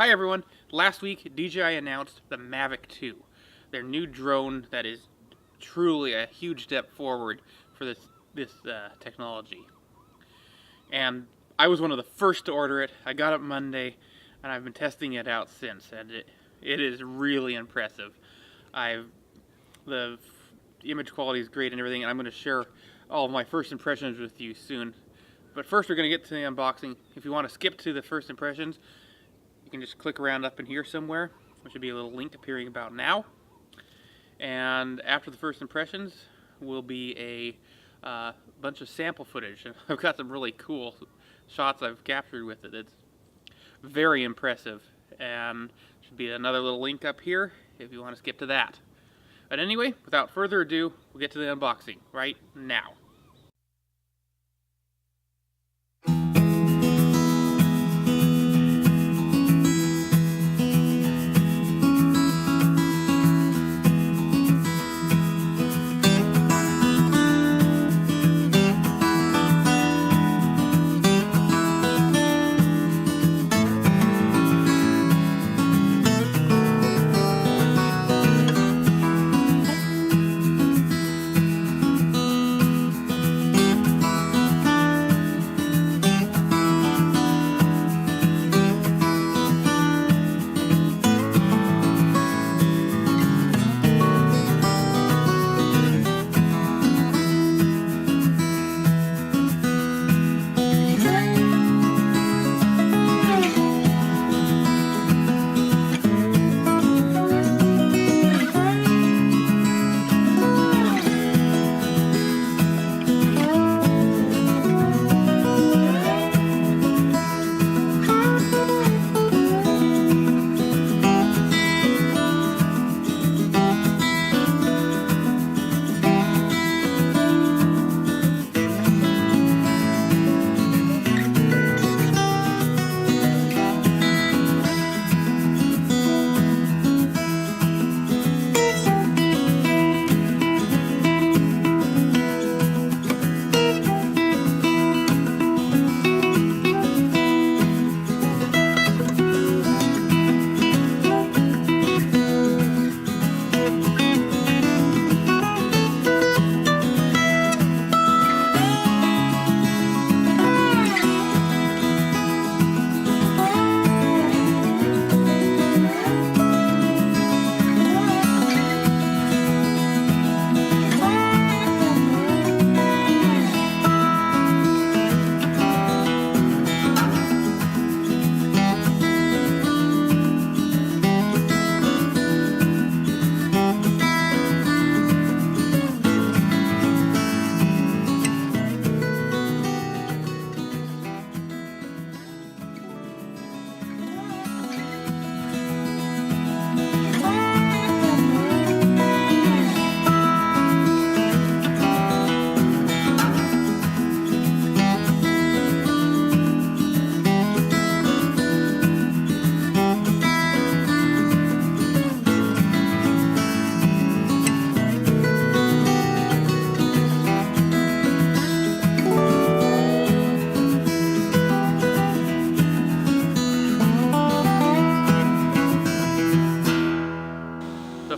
Hi everyone! Last week DJI announced the Mavic 2, their new drone that is truly a huge step forward for this technology. And I was one of the first to order it. I got it Monday and I've been testing it out since, and it is really impressive. The image quality is great and everything, and I'm going to share all of my first impressions with you soon. But first we're going to get to the unboxing. If you want to skip to the first impressions, you can just click around up in here somewhere. There should be a little link appearing about now. And after the first impressions will be a bunch of sample footage. I've got some really cool shots I've captured with it. It's very impressive. And there should be another little link up here if you want to skip to that. But anyway, without further ado, we'll get to the unboxing right now.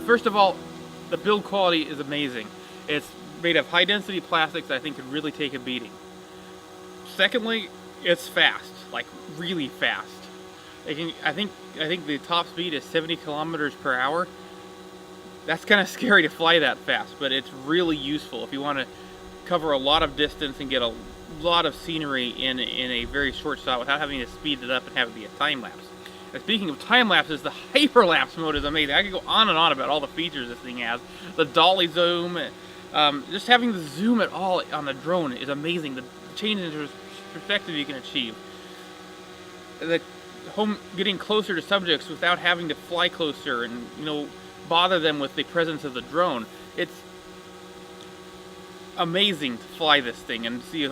First of all, the build quality is amazing. It's made of high density plastics that I think could really take a beating. Secondly, it's fast, like really fast. I think the top speed is 70 kilometers per hour. That's kind of scary to fly that fast, but it's really useful if you want to cover a lot of distance and get a lot of scenery in a very short shot without having to speed it up and have it be a time lapse. And speaking of time lapses, the hyperlapse mode is amazing. I could go on and on about all the features this thing has. The dolly zoom, just having the zoom at all on the drone is amazing. The change in perspective you can achieve. Getting closer to subjects without having to fly closer and bother them with the presence of the drone. It's amazing to fly this thing and see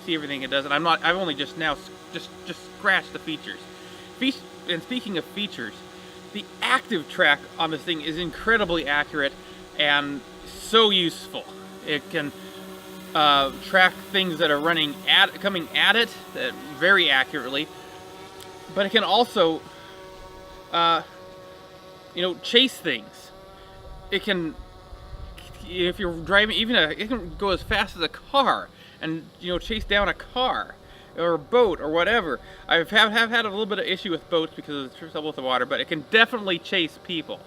everything it does. And I've only just scratched the features. And speaking of features, the active track on this thing is incredibly accurate and so useful. It can track things that are coming at it very accurately, but it can also you know, chase things. It can, if you're driving, it can go as fast as a car and, you know, chase down a car or a boat or whatever. I have had a little bit of issue with boats because of the trouble with the water, but it can definitely chase people.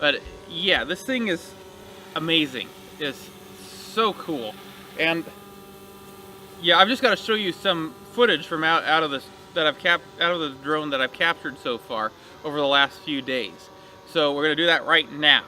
But yeah, this thing is amazing. It's so cool. And yeah, I've just got to show you some footage from out of this out of the drone that I've captured so far over the last few days. So we're gonna do that right now.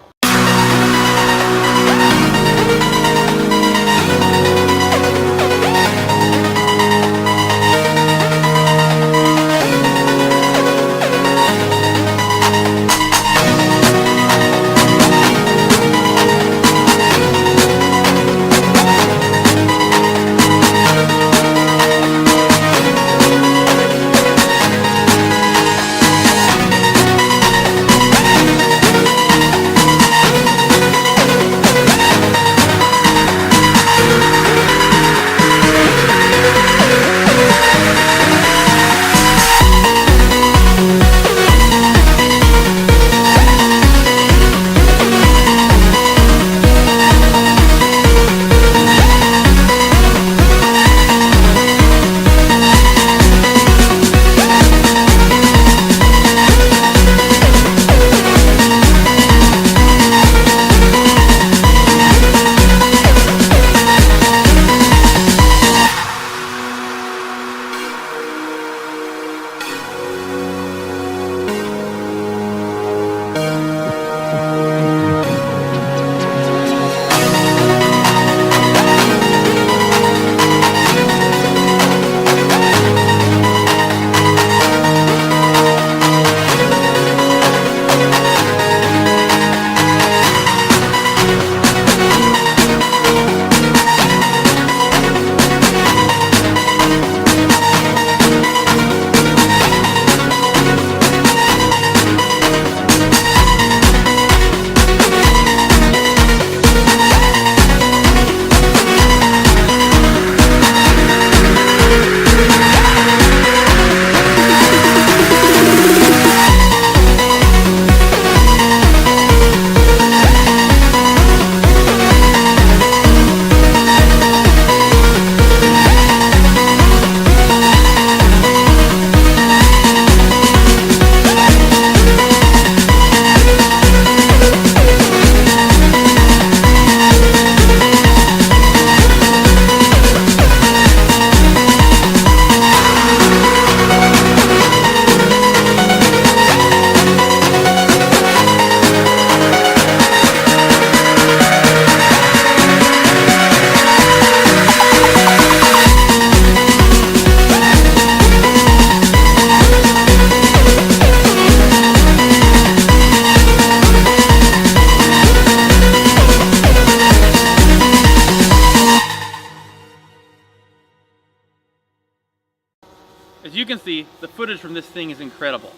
As you can see, the footage from this thing is incredible.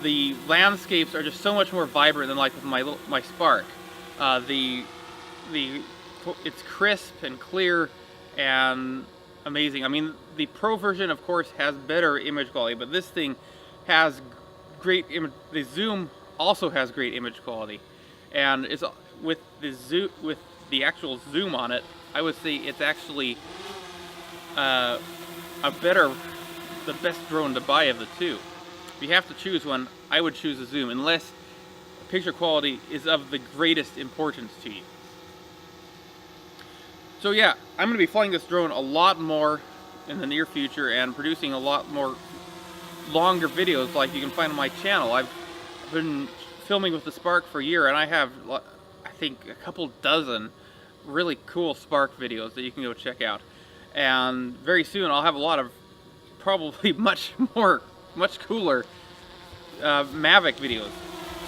The landscapes are just so much more vibrant than like with my Spark. It's crisp and clear and amazing. I mean, the Pro version, of course, has better image quality, but this thing has great image. The zoom also has great image quality, and it's with the actual zoom on it. I would say it's actually the best drone to buy of the two. If you have to choose one, I would choose a zoom, unless picture quality is of the greatest importance to you. So yeah, I'm going to be flying this drone a lot more in the near future and producing a lot more longer videos like you can find on my channel. I've been filming with the Spark for a year, and I have, I think, a couple dozen really cool Spark videos that you can go check out. And very soon I'll have a lot of probably much cooler Mavic videos.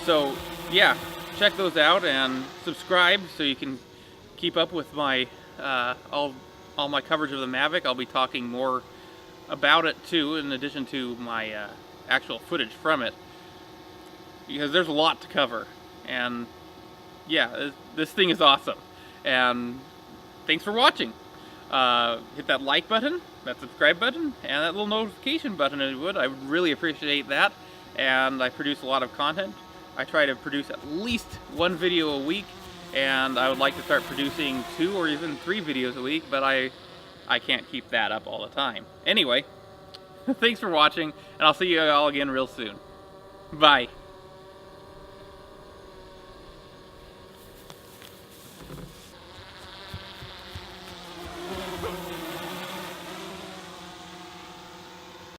So yeah, check those out and subscribe so you can keep up with my all my coverage of the Mavic. I'll be talking more about it too, in addition to my actual footage from it, because there's a lot to cover. And yeah, this thing is awesome. And thanks for watching. hit that like button, that subscribe button, and that little notification button if you would. I would really appreciate that. And I produce a lot of content. I try to produce at least 1 video a week, and I would like to start producing 2 or even 3 videos a week, but I can't keep that up all the time. Anyway, thanks for watching, and I'll see you all again real soon. Bye.